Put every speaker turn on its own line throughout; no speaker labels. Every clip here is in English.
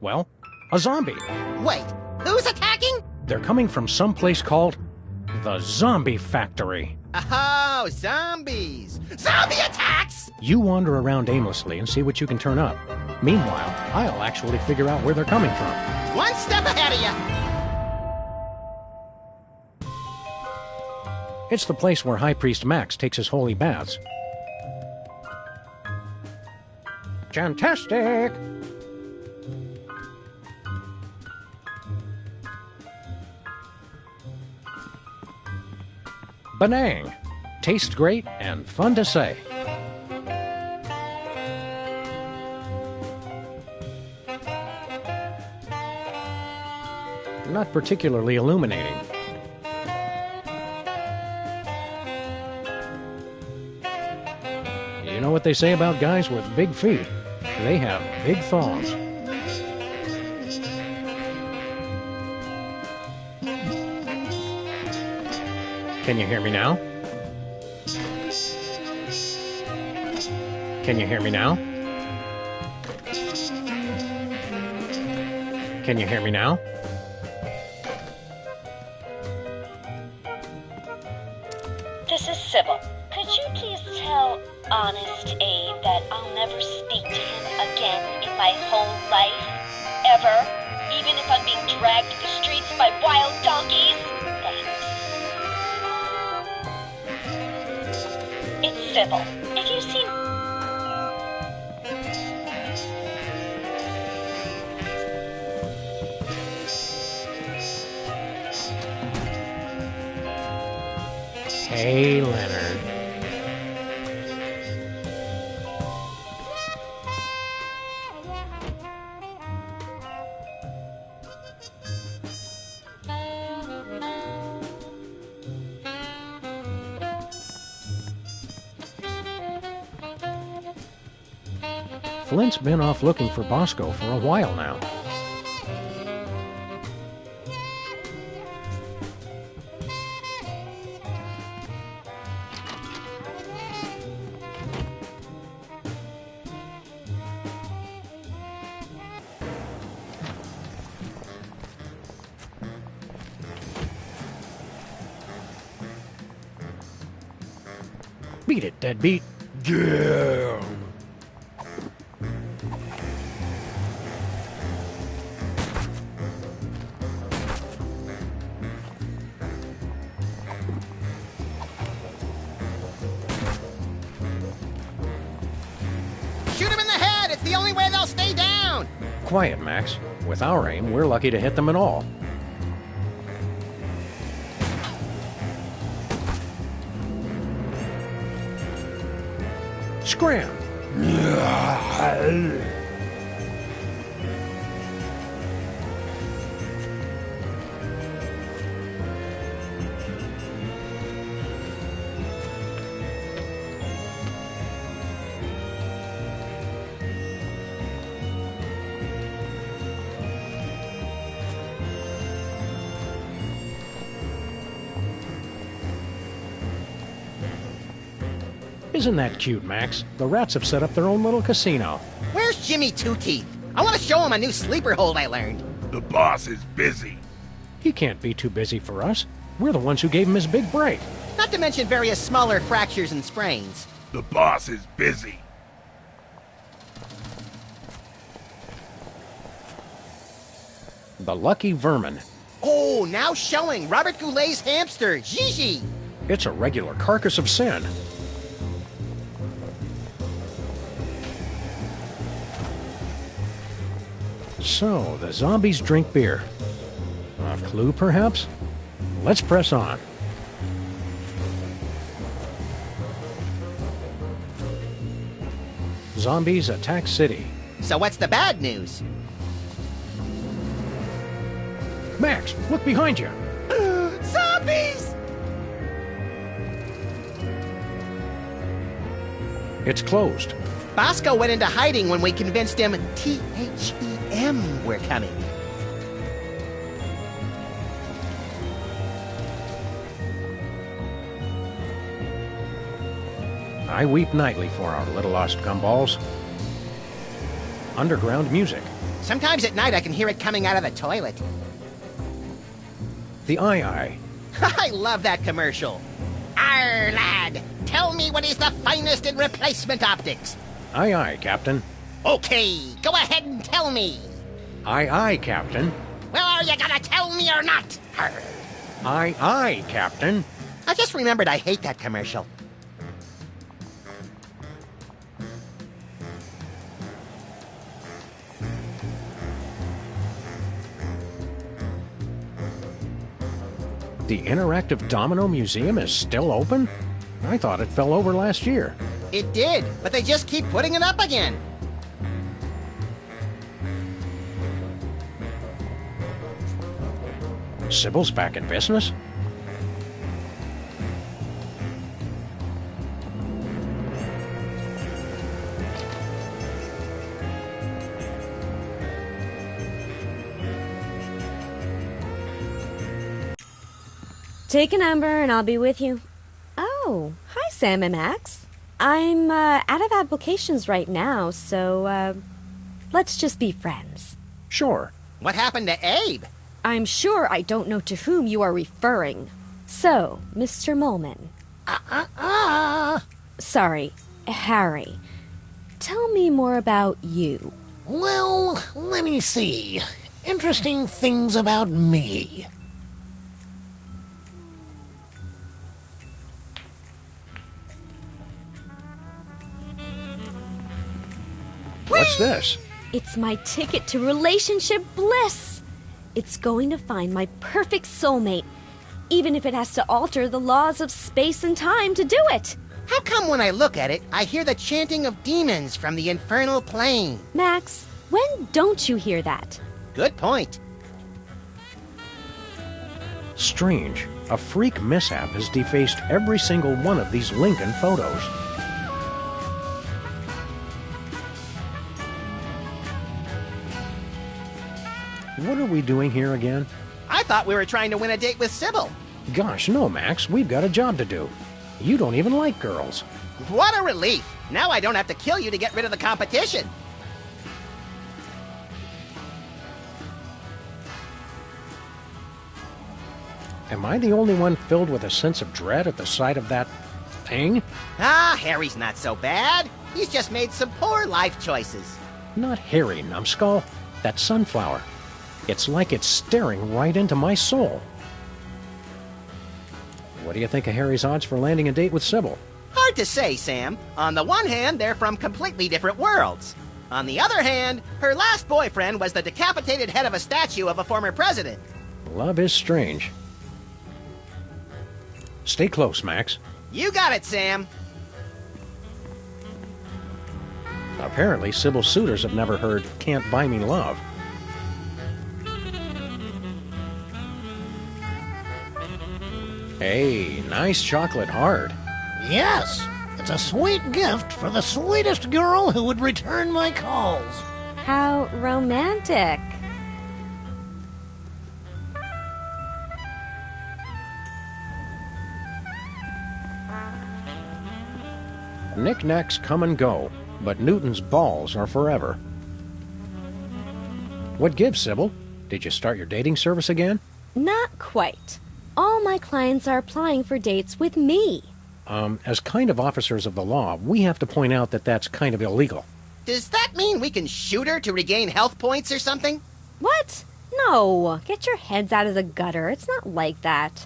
Well, a zombie.
Wait, who's attacking?
They're coming from some place called the Zombie Factory.
Oh, zombies! Zombie attacks!
You wander around aimlessly and see what you can turn up. Meanwhile, I'll actually figure out where they're coming from.
One step ahead of you!
It's the place where High Priest Max takes his holy baths. Fantastic! Benang! Tastes great and fun to say. Not particularly illuminating. You know what they say about guys with big feet? They have big thongs. Can you hear me now? Can you hear me now? Can you hear me now?
This is Sybil. Could you please tell Honest Abe that I'll never speak to him again in my whole life? Ever? Even if I'm being dragged through the streets by wild donkeys? Thanks. It's Sybil. If you see...
Hey, Leonard. Flint's been off looking for Bosco for a while now. Beat it, deadbeat.
Yeah.
Shoot him in the head! It's the only way they'll stay down!
Quiet, Max. With our aim, we're lucky to hit them at all. Scram! Isn't that cute, Max? The rats have set up their own little casino.
Where's Jimmy Two Teeth? I want to show him a new sleeper hold I learned.
The boss is busy.
He can't be too busy for us. We're the ones who gave him his big break.
Not to mention various smaller fractures and sprains.
The boss is busy.
The Lucky Vermin.
Oh, now showing Robert Goulet's hamster, Gigi.
It's a regular carcass of sin. So, the zombies drink beer. A clue, perhaps? Let's press on. Zombies attack city.
So what's the bad news?
Max, look behind you.
Zombies!
It's closed.
Bosco went into hiding when we convinced him THEM were coming.
I weep nightly for our little lost gumballs. underground music.
Sometimes at night I can hear it coming out of the toilet.
The Eye.
I love that commercial. Arr, lad, tell me what is the finest in replacement optics.
Aye, Captain.
Okay, go ahead and tell me.
Aye, Captain.
Well, are you gonna tell me or not? Arr.
Aye, Captain.
I just remembered I hate that commercial.
The Interactive Domino Museum is still open? I thought it fell over last year.
It did, but they just keep putting it up again.
Sybil's back in business?
Take a number and I'll be with you. Oh, hi Sam and Max. I'm out of applications right now, so let's just be friends.
Sure.
What happened to Abe?
I'm sure I don't know to whom you are referring. So, Mr. Molman. Sorry, Harry. Tell me more about you.
Well, let me see. Interesting things about me.
What's this?
It's my ticket to relationship bliss. It's going to find my perfect soulmate, even if it has to alter the laws of space and time to do it.
How come when I look at it, I hear the chanting of demons from the infernal plane?
Max, when don't you hear that?
Good point.
Strange. A freak mishap has defaced every single one of these Lincoln photos. What are we doing here again?
I thought we were trying to win a date with Sybil.
Gosh, no, Max. We've got a job to do. You don't even like girls.
What a relief. Now I don't have to kill you to get rid of the competition.
Am I the only one filled with a sense of dread at the sight of that thing?
Ah, Harry's not so bad. He's just made some poor life choices.
Not Harry, numbskull. That sunflower. It's like it's staring right into my soul. What do you think of Harry's odds for landing a date with Sybil?
Hard to say, Sam. On the one hand, they're from completely different worlds. On the other hand, her last boyfriend was the decapitated head of a statue of a former president.
Love is strange. Stay close, Max.
You got it, Sam.
Apparently, Sybil's suitors have never heard Can't Buy Me Love. Hey, nice chocolate heart.
Yes, it's a sweet gift for the sweetest girl who would return my calls.
How romantic.
Knickknacks come and go, but Newton's balls are forever. What gives, Sybil? Did you start your dating service again?
Not quite. All my clients are applying for dates with me.
As kind of officers of the law, we have to point out that that's kind of illegal.
Does that mean we can shoot her to regain health points or something?
What? No. Get your heads out of the gutter. It's not like that.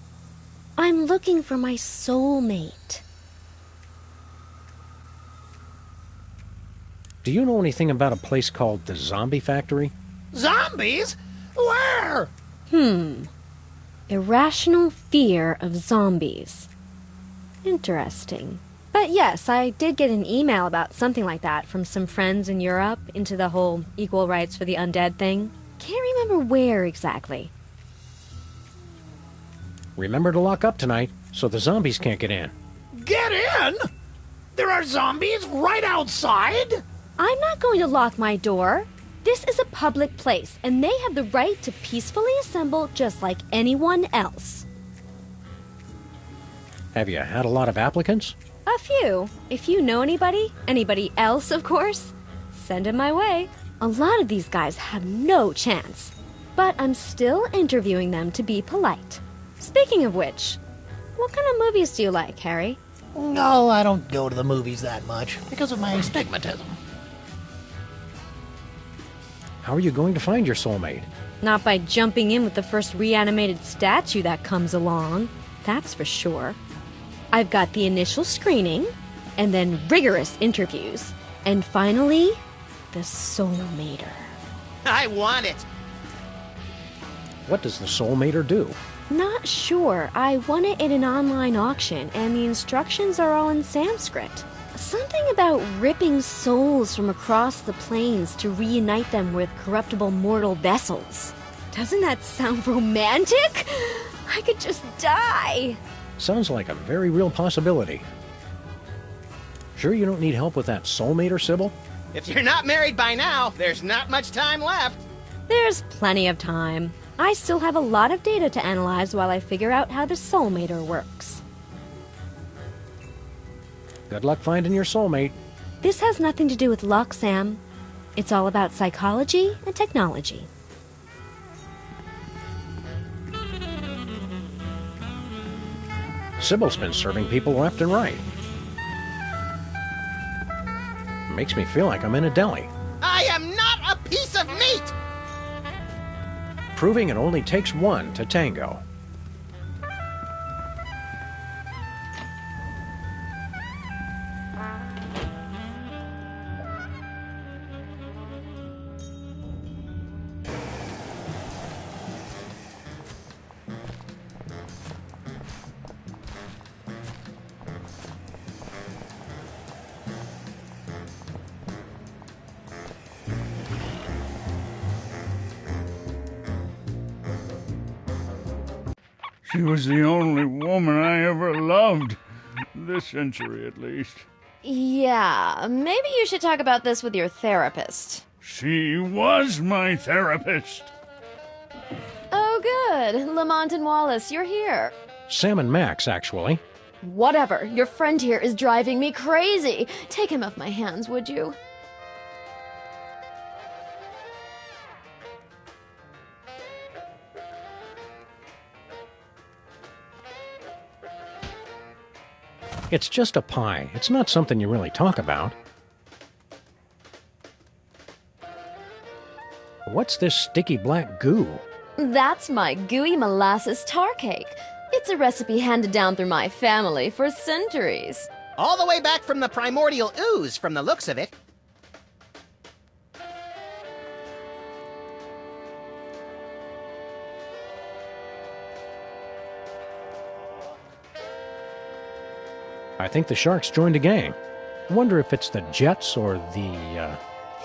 I'm looking for my soulmate.
Do you know anything about a place called the Zombie Factory?
Zombies? Where?
Irrational fear of zombies. Interesting. But yes, I did get an email about something like that from some friends in Europe into the whole equal rights for the undead thing. Can't remember where exactly.
Remember to lock up tonight so the zombies can't get in.
Get in? There are zombies right outside?
I'm not going to lock my door. This is a public place, and they have the right to peacefully assemble just like anyone else.
Have you had a lot of applicants?
A few. If you know anybody else, of course, send them my way. A lot of these guys have no chance, but I'm still interviewing them to be polite. Speaking of which, what kind of movies do you like, Harry?
No, I don't go to the movies that much because of my astigmatism.
How are you going to find your soulmate?
Not by jumping in with the first reanimated statue that comes along, that's for sure. I've got the initial screening, and then rigorous interviews, and finally, the soulmater.
I want it.
What does the soulmater do?
Not sure. I won it in an online auction, and the instructions are all in Sanskrit. Something about ripping souls from across the plains to reunite them with corruptible mortal vessels. Doesn't that sound romantic? I could just die.
Sounds like a very real possibility. Sure you don't need help with that soulmater, Sybil?
If you're not married by now, there's not much time left.
There's plenty of time. I still have a lot of data to analyze while I figure out how the soulmater works.
Good luck finding your soulmate.
This has nothing to do with luck, Sam. It's all about psychology and technology.
Sybil's been serving people left and right. Makes me feel like I'm in a deli.
I am not a piece of meat!
Proving it only takes one to tango.
She was the only woman I ever loved. This century, at least.
Yeah, maybe you should talk about this with your therapist.
She was my therapist.
Oh, good. Lamont and Wallace, you're here.
Sam and Max, actually.
Whatever. Your friend here is driving me crazy. Take him off my hands, would you?
It's just a pie. It's not something you really talk about. What's this sticky black goo?
That's my gooey molasses tar cake. It's a recipe handed down through my family for centuries.
All the way back from the primordial ooze, from the looks of it.
I think the Sharks joined a gang. Wonder if it's the Jets or the,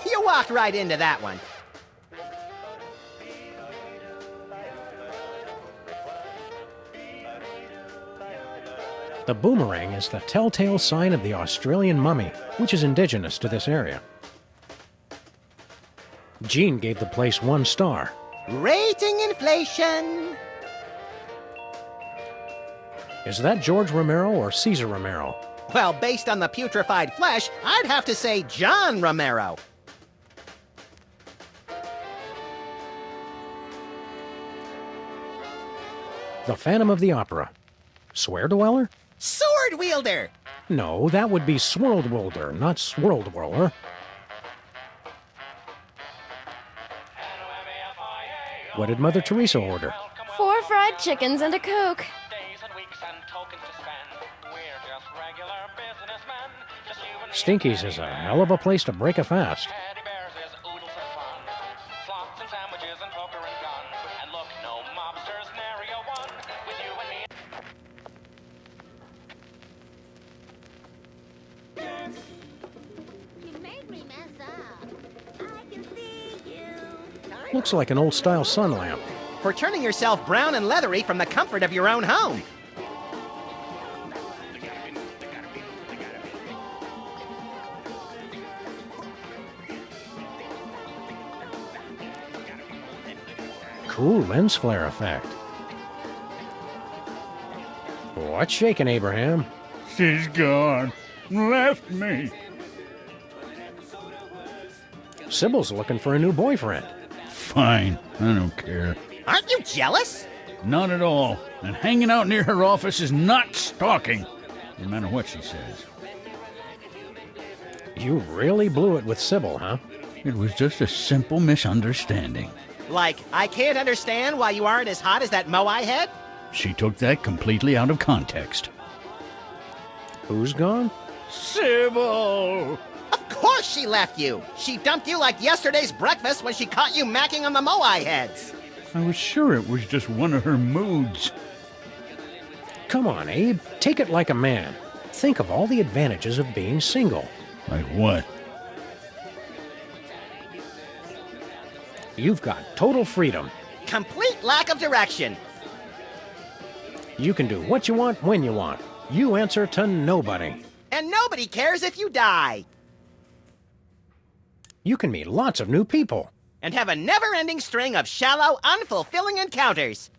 You walked right into that one.
The boomerang is the telltale sign of the Australian mummy, which is indigenous to this area. Gene gave the place 1 star.
Rating inflation.
Is that George Romero or Cesar Romero?
Well, based on the putrefied flesh, I'd have to say John Romero.
The Phantom of the Opera. Swear-dweller?
Sword wielder.
No, that would be Swirlwilder, not Swirldweller. What did Mother Teresa order?
4 fried chickens and a Coke.
Stinky's is a hell of a place to break a fast. Looks like an old-style sun lamp.
For turning yourself brown and leathery from the comfort of your own home.
Cool lens flare effect. What's shaking, Abraham?
She's gone. Left me.
Sybil's looking for a new boyfriend.
Fine, I don't care.
Aren't you jealous?
Not at all. And hanging out near her office is not stalking, no matter what she says.
You really blew it with Sybil, huh?
It was just a simple misunderstanding.
Like, I can't understand why you aren't as hot as that Moai head?
She took that completely out of context.
Who's gone?
Sybil!
Of course she left you! She dumped you like yesterday's breakfast when she caught you macking on the Moai heads!
I was sure it was just one of her moods.
Come on, Abe. Take it like a man. Think of all the advantages of being single.
Like what?
You've got total freedom.
Complete lack of direction!
You can do what you want when you want. You answer to nobody.
And nobody cares if you die!
You can meet lots of new people.
And have a never-ending string of shallow, unfulfilling encounters!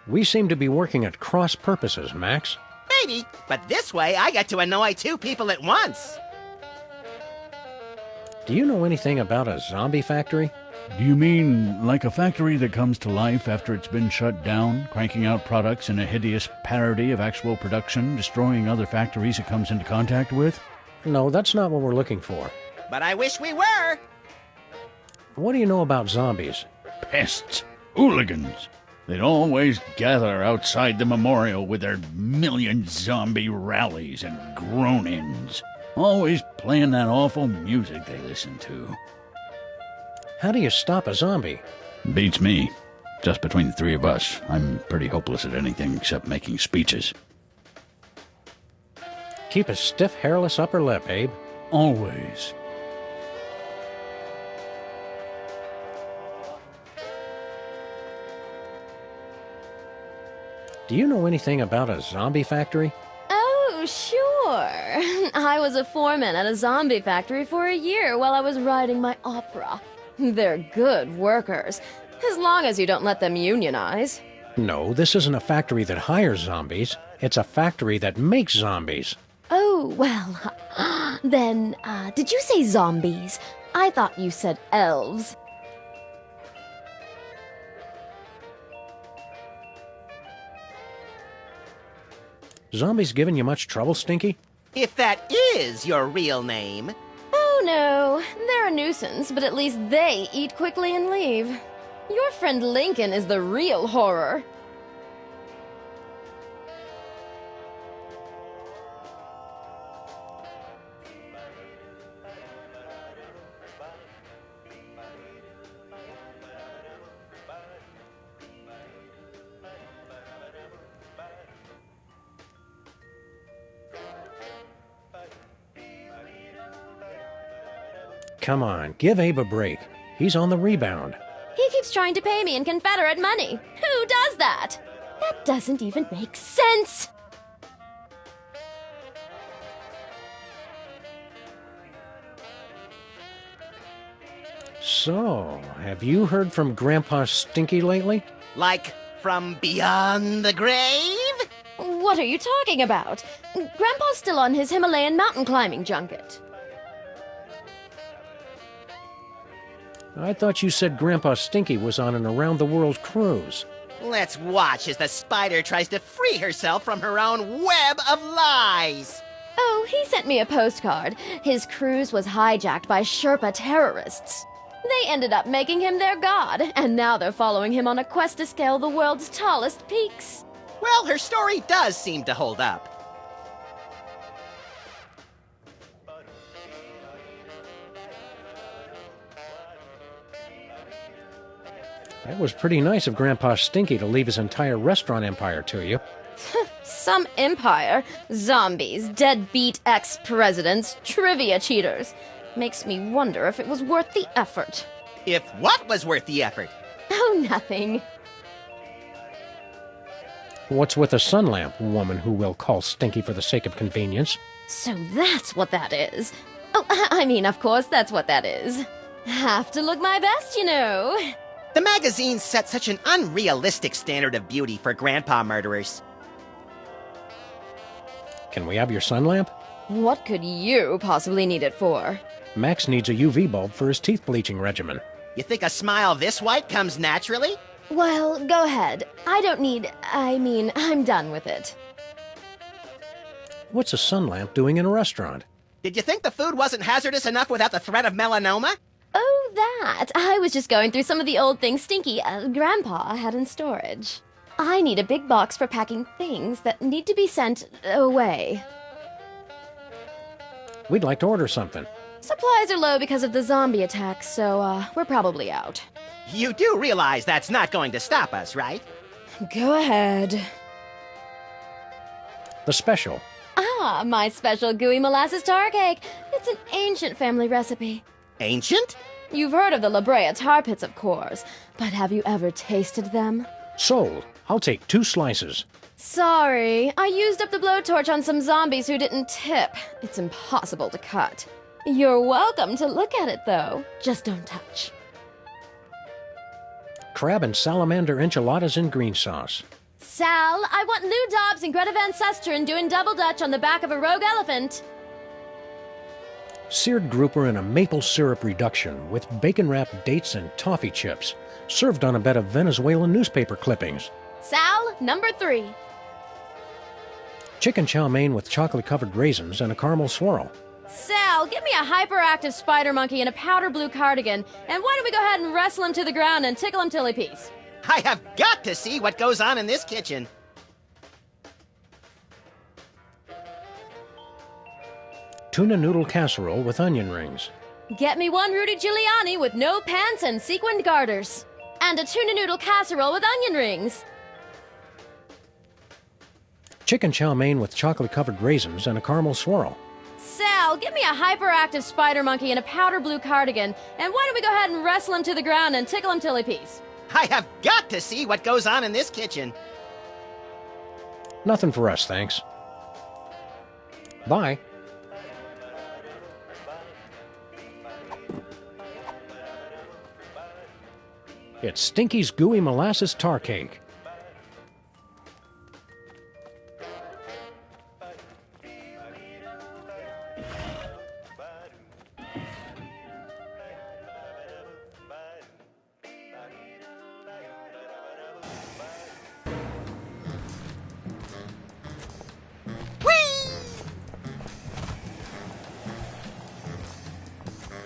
We seem to be working at cross purposes, Max.
Maybe, but this way I get to annoy two people at once!
Do you know anything about a zombie factory?
Do you mean like a factory that comes to life after it's been shut down, cranking out products in a hideous parody of actual production, destroying other factories it comes into contact with?
No, that's not what we're looking for.
But I wish we were!
What do you know about zombies?
Pests, hooligans. They'd always gather outside the memorial with their million zombie rallies and groan-ins. Always playing that awful music they listen to.
How do you stop a zombie?
Beats me. Just between the three of us, I'm pretty hopeless at anything except making speeches.
Keep a stiff, hairless upper lip, Abe.
Always.
Do you know anything about a zombie factory?
Oh, sure. I was a foreman at a zombie factory for a year while I was writing my opera. They're good workers, as long as you don't let them unionize.
No, this isn't a factory that hires zombies. It's a factory that makes zombies.
Oh, well, then, did you say zombies? I thought you said elves.
Zombies giving you much trouble, Stinky?
If that is your real name.
Oh, no. They're a nuisance, but at least they eat quickly and leave. Your friend Lincoln is the real horror.
Come on, give Abe a break. He's on the rebound.
He keeps trying to pay me in Confederate money. Who does that? That doesn't even make sense.
So, have you heard from Grandpa Stinky lately?
Like, from beyond the grave?
What are you talking about? Grandpa's still on his Himalayan mountain climbing junket.
I thought you said Grandpa Stinky was on an around-the-world cruise.
Let's watch as the spider tries to free herself from her own web of lies.
Oh, he sent me a postcard. His cruise was hijacked by Sherpa terrorists. They ended up making him their god, and now they're following him on a quest to scale the world's tallest peaks.
Well, her story does seem to hold up.
That was pretty nice of Grandpa Stinky to leave his entire restaurant empire to you.
Some empire. Zombies, deadbeat ex-presidents, trivia cheaters. Makes me wonder if it was worth the effort.
If what was worth the effort?
Oh, nothing.
What's with a sun lamp, woman who will call Stinky for the sake of convenience?
So that's what that is. Oh, I mean, of course, that's what that is. Have to look my best, you know.
The magazine set such an unrealistic standard of beauty for grandpa murderers.
Can we have your sun lamp?
What could you possibly need it for?
Max needs a UV bulb for his teeth bleaching regimen.
You think a smile this white comes naturally?
Well, go ahead. I'm done with it.
What's a sun lamp doing in a restaurant?
Did you think the food wasn't hazardous enough without the threat of melanoma?
Oh, that. I was just going through some of the old things Stinky, Grandpa, had in storage. I need a big box for packing things that need to be sent away.
We'd like to order something.
Supplies are low because of the zombie attacks, so, we're probably out.
You do realize that's not going to stop us, right?
Go ahead.
The special.
Ah, my special gooey molasses tar cake. It's an ancient family recipe.
Ancient?
You've heard of the La Brea tar pits, of course, but have you ever tasted them?
Sold. I'll take 2 slices.
Sorry, I used up the blowtorch on some zombies who didn't tip. It's impossible to cut. You're welcome to look at it, though. Just don't touch.
Crab and salamander enchiladas in green sauce.
Sal, I want Lou Dobbs and Greta Van Susteren doing double dutch on the back of a rogue elephant.
Seared grouper in a maple syrup reduction with bacon-wrapped dates and toffee chips, served on a bed of Venezuelan newspaper clippings.
Sal, number 3.
Chicken chow mein with chocolate-covered raisins and a caramel swirl.
Sal, get me a hyperactive spider monkey in a powder blue cardigan, and why don't we go ahead and wrestle him to the ground and tickle him till he pees?
I have got to see what goes on in this kitchen.
Tuna noodle casserole with onion rings.
Get me one Rudy Giuliani with no pants and sequined garters. And a tuna noodle casserole with onion rings.
Chicken chow mein with chocolate-covered raisins and a caramel swirl.
Sal, get me a hyperactive spider monkey in a powder blue cardigan, and why don't we go ahead and wrestle him to the ground and tickle him till he pees?
I have got to see what goes on in this kitchen.
Nothing for us, thanks. Bye. It's Stinky's Gooey Molasses Tar Cake.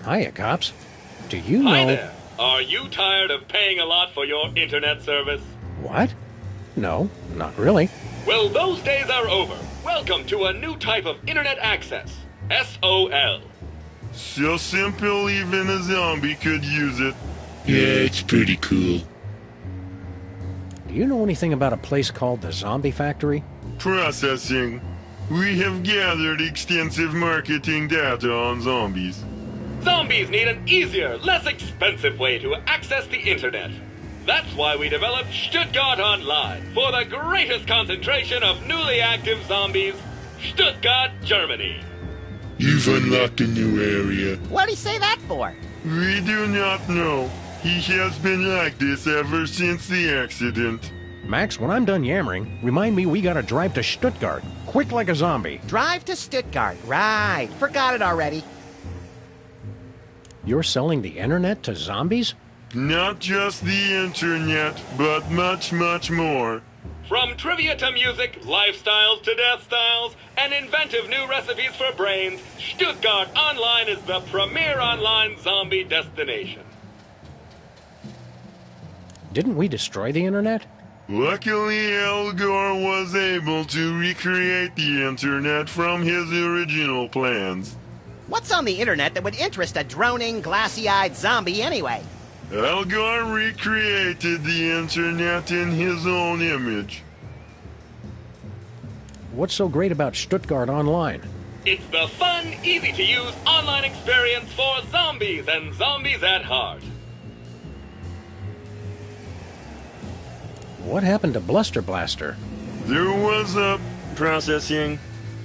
Hiya, cops. Do you know...
Hi there. Are you tired of paying a lot for your internet service?
What? No, not really.
Well, those days are over. Welcome to a new type of internet access. SOL.
So simple even a zombie could use it.
Yeah, it's pretty cool.
Do you know anything about a place called the Zombie Factory?
Processing. We have gathered extensive marketing data on zombies.
Zombies need an easier, less expensive way to access the internet. That's why we developed Stuttgart Online for the greatest concentration of newly active zombies, Stuttgart, Germany.
You've unlocked a new area.
What'd he say that for?
We do not know. He has been like this ever since the accident.
Max, when I'm done yammering, remind me we gotta drive to Stuttgart. Quick like a zombie.
Drive to Stuttgart. Right. Forgot it already.
You're selling the internet to zombies?
Not just the internet, but much, much more.
From trivia to music, lifestyles to death styles, and inventive new recipes for brains, Stuttgart Online is the premier online zombie destination.
Didn't we destroy the internet?
Luckily, Al Gore was able to recreate the internet from his original plans.
What's on the internet that would interest a droning, glassy-eyed zombie anyway?
Al Gore recreated the internet in his own image.
What's so great about Stuttgart Online?
It's the fun, easy-to-use online experience for zombies and zombies at heart.
What happened to Bluster Blaster?
There was a processing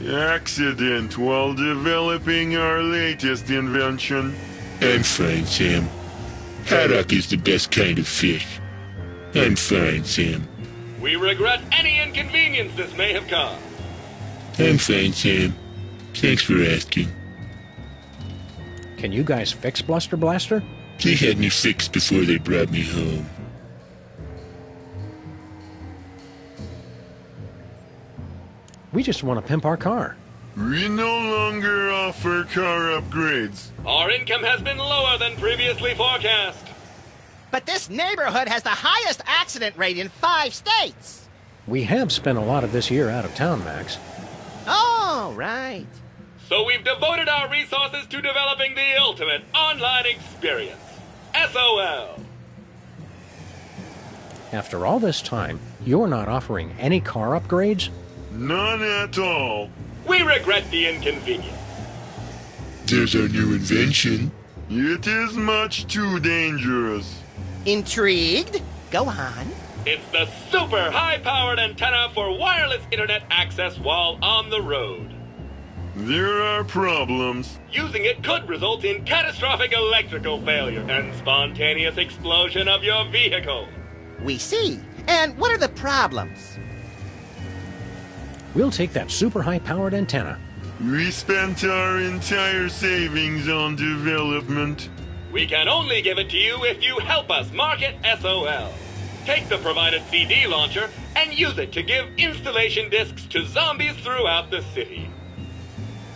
accident while developing our latest invention.
I'm fine, Sam. Haddock is the best kind of fish. I'm fine, Sam.
We regret any inconvenience this may have caused.
I'm fine, Sam. Thanks for asking.
Can you guys fix Bluster Blaster?
They had me fixed before they brought me home.
We just want to pimp our car.
We no longer offer car upgrades.
Our income has been lower than previously forecast.
But this neighborhood has the highest accident rate in 5 states.
We have spent a lot of this year out of town, Max.
Oh, right.
So we've devoted our resources to developing the ultimate online experience. SOL.
After all this time, you're not offering any car upgrades?
None at all.
We regret the inconvenience.
There's our new invention.
It is much too dangerous.
Intrigued? Go on.
It's the super high-powered antenna for wireless internet access while on the road.
There are problems.
Using it could result in catastrophic electrical failure and spontaneous explosion of your vehicle.
We see. And what are the problems?
We'll take that super high-powered antenna.
We spent our entire savings on development.
We can only give it to you if you help us market SOL. Take the provided CD launcher and use it to give installation discs to zombies throughout the city.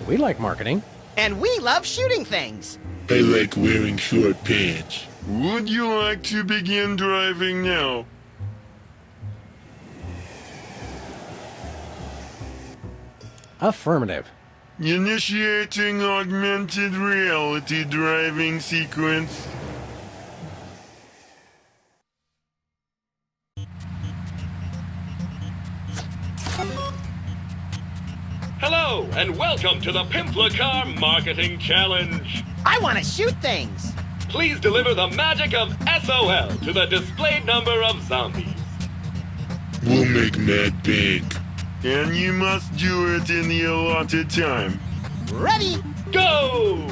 We like marketing.
And we love shooting things.
I like wearing short pants.
Would you like to begin driving now?
Affirmative.
Initiating augmented reality driving sequence.
Hello, and welcome to the Pimpla Car Marketing Challenge.
I want to shoot things.
Please deliver the magic of SOL to the displayed number of zombies.
We'll make mad bank.
And you must do it in the allotted time.
Ready?
Go!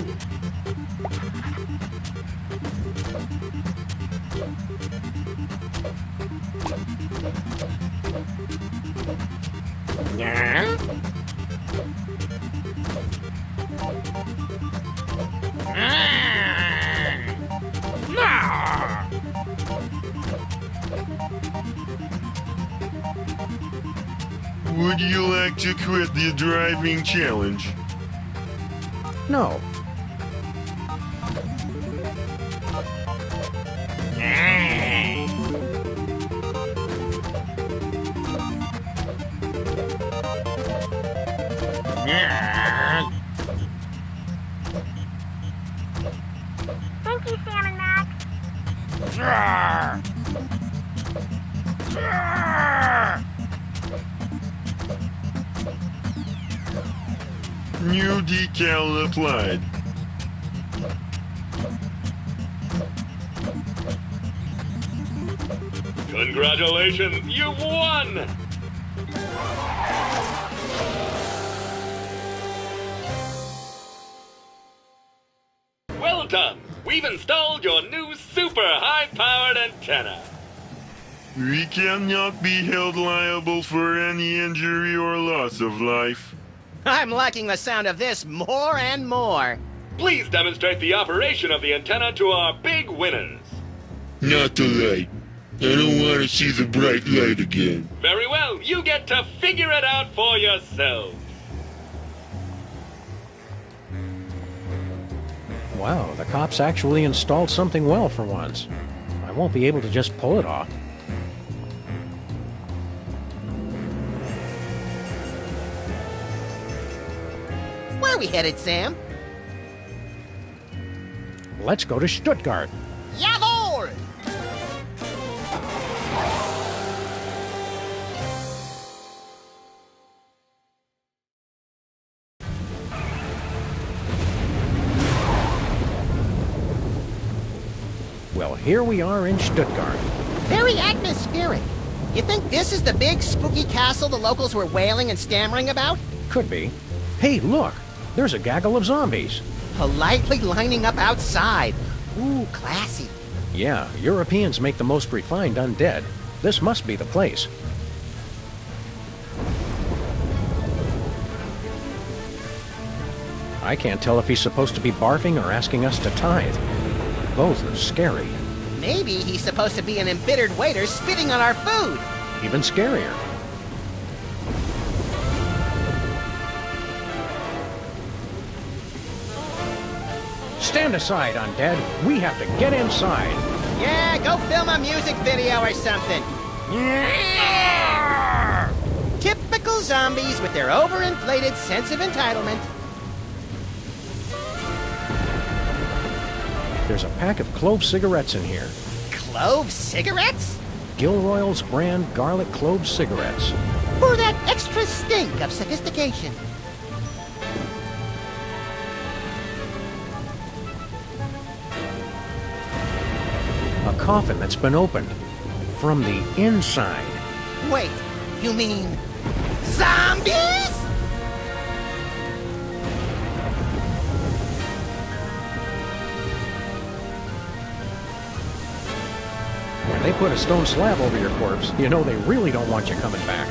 Yeah.
Would you like to quit the driving challenge?
No.
Thank you, Sam and Max.
New decal applied.
Congratulations, you've won! Well done! We've installed your new super high-powered antenna.
We cannot be held liable for any injury or loss of life.
I'm liking the sound of this more and more.
Please demonstrate the operation of the antenna to our big winners.
Not the light. I don't want to see the bright light again.
Very well, you get to figure it out for yourselves.
Wow, the cops actually installed something well for once. I won't be able to just pull it off.
Where are we headed, Sam?
Let's go to Stuttgart.
Jawohl!
Well, here we are in Stuttgart.
Very atmospheric. You think this is the big spooky castle the locals were wailing and stammering about?
Could be. Hey, look! There's a gaggle of zombies.
Politely lining up outside. Ooh, classy.
Yeah, Europeans make the most refined undead. This must be the place. I can't tell if he's supposed to be barfing or asking us to tithe. Both are scary.
Maybe he's supposed to be an embittered waiter spitting on our food.
Even scarier. Stand aside, undead. We have to get inside.
Yeah, go film a music video or something. Typical zombies with their overinflated sense of entitlement.
There's a pack of clove cigarettes in here.
Clove cigarettes?
Gilroy's brand garlic clove cigarettes.
For that extra stink of sophistication.
A coffin that's been opened from the inside.
Wait, you mean zombies?
When they put a stone slab over your corpse, you know they really don't want you coming back.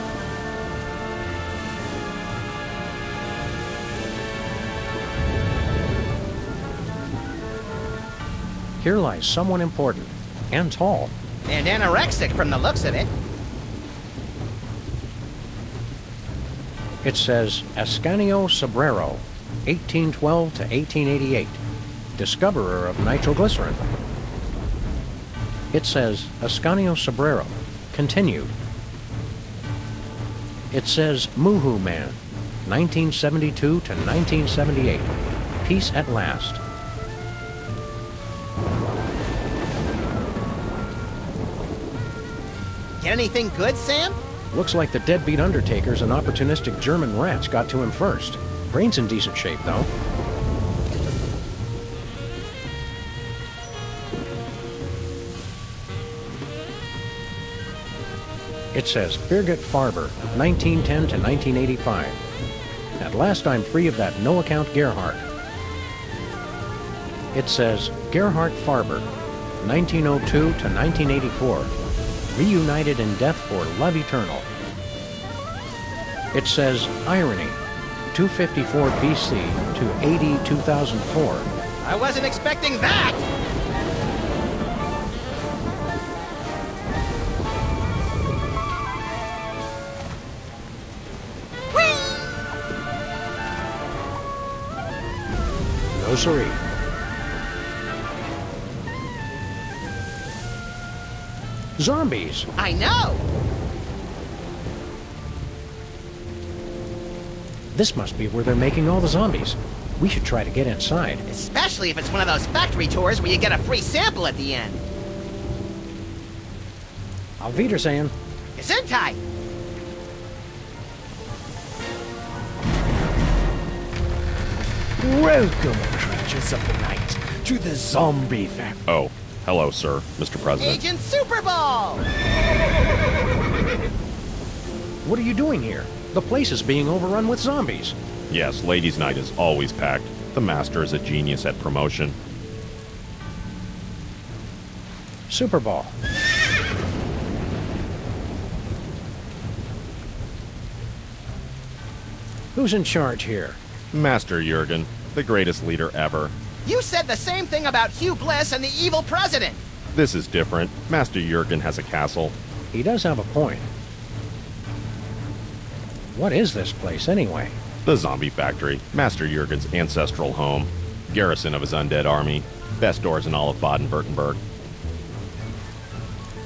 Here lies someone important and tall.
And anorexic from the looks of it.
It says Ascanio Sobrero, 1812 to 1888, discoverer of nitroglycerin. It says Ascanio Sobrero, continued. It says Muhu Man, 1972 to 1978, peace at last.
Get anything good, Sam?
Looks like the deadbeat undertakers and opportunistic German rats got to him first. Brain's in decent shape, though. It says Birgit Farber, 1910 to 1985. At last I'm free of that no-account Gerhardt. It says Gerhard Farber, 1902 to 1984. Reunited in death for love eternal. It says Irony, 254 BC to AD 2004.
I wasn't expecting that!
No siree. Zombies!
I know!
This must be where they're making all the zombies. We should try to get inside.
Especially if it's one of those factory tours where you get a free sample at the end.
Auf Wiedersehen.
Gesundheit!
Welcome, creatures of the night, to the zombie factory.
Oh, hello, sir, Mr. President.
Agent Super Ball!
What are you doing here? The place is being overrun with zombies.
Yes, ladies' night is always packed. The master is a genius at promotion.
Super Ball. Who's in charge here?
Master Jurgen, the greatest leader ever.
You said the same thing about Hugh Bliss and the evil president!
This is different. Master Jurgen has a castle.
He does have a point. What is this place, anyway?
The zombie factory, Master Jurgen's ancestral home. Garrison of his undead army. Best doors in all of Baden-Württemberg.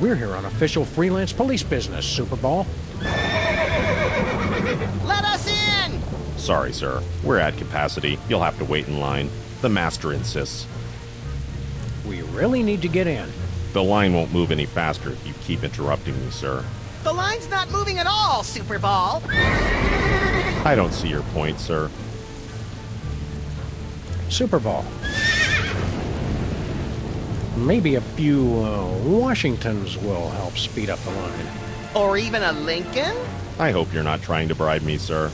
We're here on official freelance police business, Super Ball.
Let us in!
Sorry, sir. We're at capacity. You'll have to wait in line. The master insists.
We really need to get in.
The line won't move any faster if you keep interrupting me, sir.
The line's not moving at all, Super Ball!
I don't see your point, sir.
Super Ball. Maybe a few Washingtons will help speed up the line.
Or even a Lincoln?
I hope you're not trying to bribe me, sir.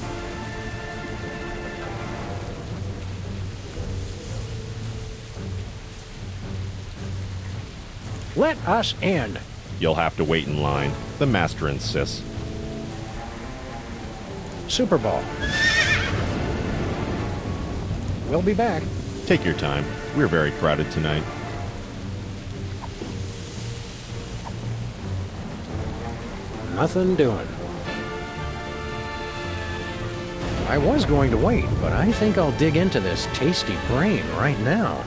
Let us in.
You'll have to wait in line. The master insists.
Super Ball. We'll be back.
Take your time. We're very crowded tonight.
Nothing doing. I was going to wait, but I think I'll dig into this tasty brain right now.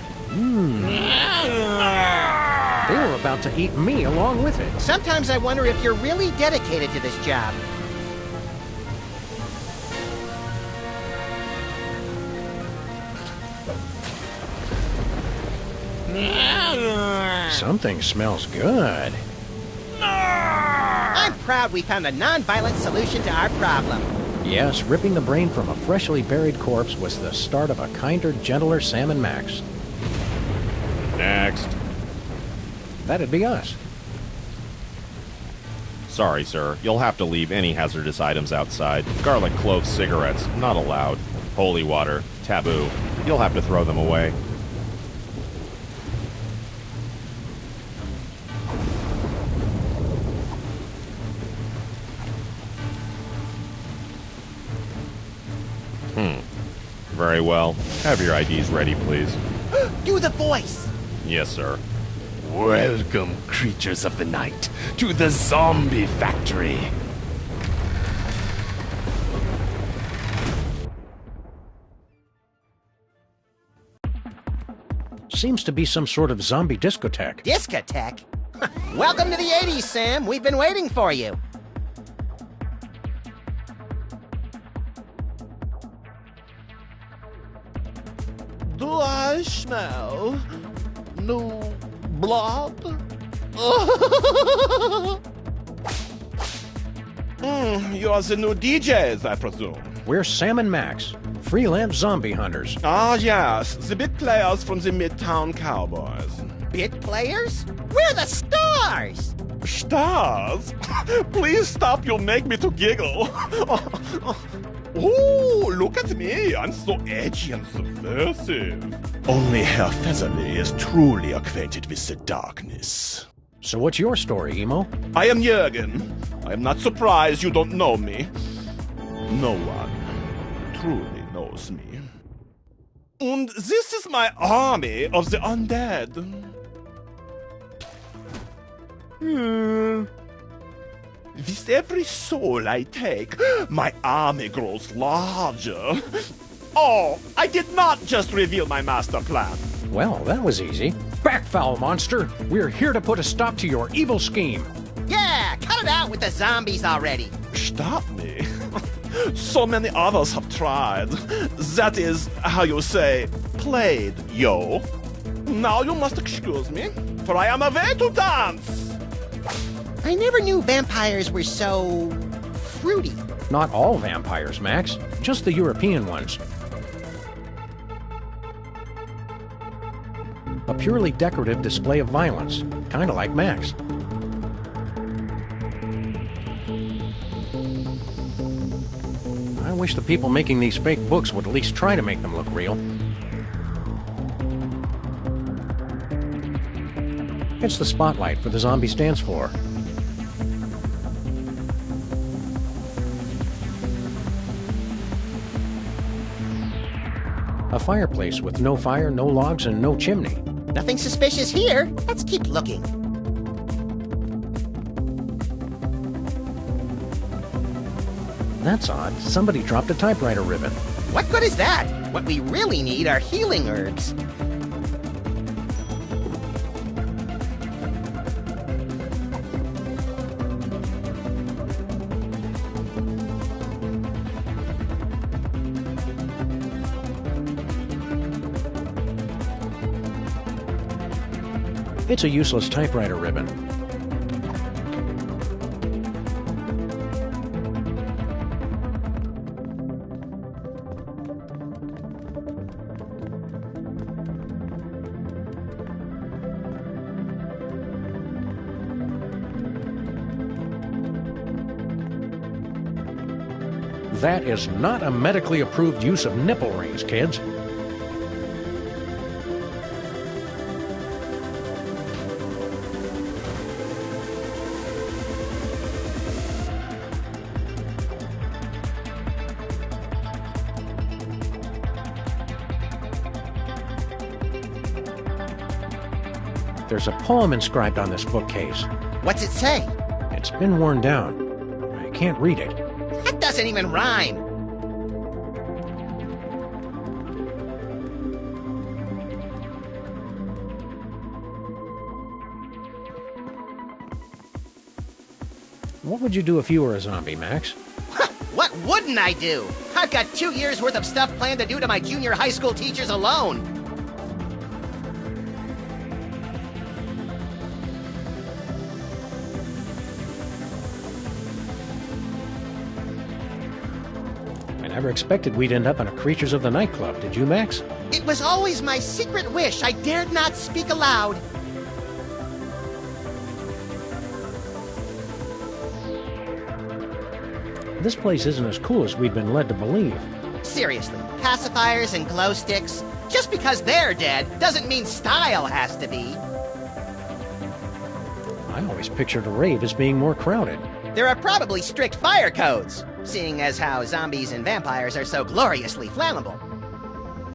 They're about to eat me along with it.
Sometimes I wonder if you're really dedicated to this job.
Something smells good.
I'm proud we found a non-violent solution to our problem.
Yes, ripping the brain from a freshly buried corpse was the start of a kinder, gentler Sam and Max.
Next.
That'd be us.
Sorry, sir. You'll have to leave any hazardous items outside. Garlic clove cigarettes, not allowed. Holy water, taboo. You'll have to throw them away. Very well. Have your IDs ready, please.
Do the voice!
Yes, sir.
Welcome, creatures of the night, to the zombie factory.
Seems to be some sort of zombie discotheque.
Discotheque? Welcome to the 80s, Sam. We've been waiting for you.
Do I smell new blood? You're the new DJs, I presume.
We're Sam and Max, freelance zombie hunters.
Ah, yes, the bit players from the Midtown Cowboys.
Bit players? We're the stars!
Stars? Please stop, you'll make me to giggle. Oh, look at me. I'm so edgy and subversive. Only Herr Featherly is truly acquainted with the darkness.
So what's your story, Emo?
I am Jürgen. I am not surprised you don't know me. No one truly knows me. And this is my army of the undead. With every soul I take, my army grows larger. Oh, I did not just reveal my master plan.
Well, that was easy. Back, foul monster! We're here to put a stop to your evil scheme.
Yeah, cut it out with the zombies already.
Stop me? So many others have tried. That is how you say, played, yo. Now you must excuse me, for I am away to dance.
I never knew vampires were so fruity.
Not all vampires, Max. Just the European ones. A purely decorative display of violence, kind of like Max. I wish the people making these fake books would at least try to make them look real. It's the spotlight for the zombie dance floor. A fireplace with no fire, no logs, and no chimney.
Nothing suspicious here. Let's keep looking.
That's odd. Somebody dropped a typewriter ribbon.
What good is that? What we really need are healing herbs.
It's a useless typewriter ribbon. That is not a medically approved use of nipple rings, kids. There's a poem inscribed on this bookcase.
What's it say?
It's been worn down. I can't read it.
That doesn't even rhyme.
What would you do if you were a zombie, Max?
What wouldn't I do? I've got 2 years worth of stuff planned to do to my junior high school teachers alone.
I never expected we'd end up in a Creatures of the Night Club, did you, Max?
It was always my secret wish I dared not speak aloud.
This place isn't as cool as we'd been led to believe.
Seriously, pacifiers and glow sticks? Just because they're dead doesn't mean style has to be.
I always pictured a rave as being more crowded.
There are probably strict fire codes, seeing as how zombies and vampires are so gloriously flammable.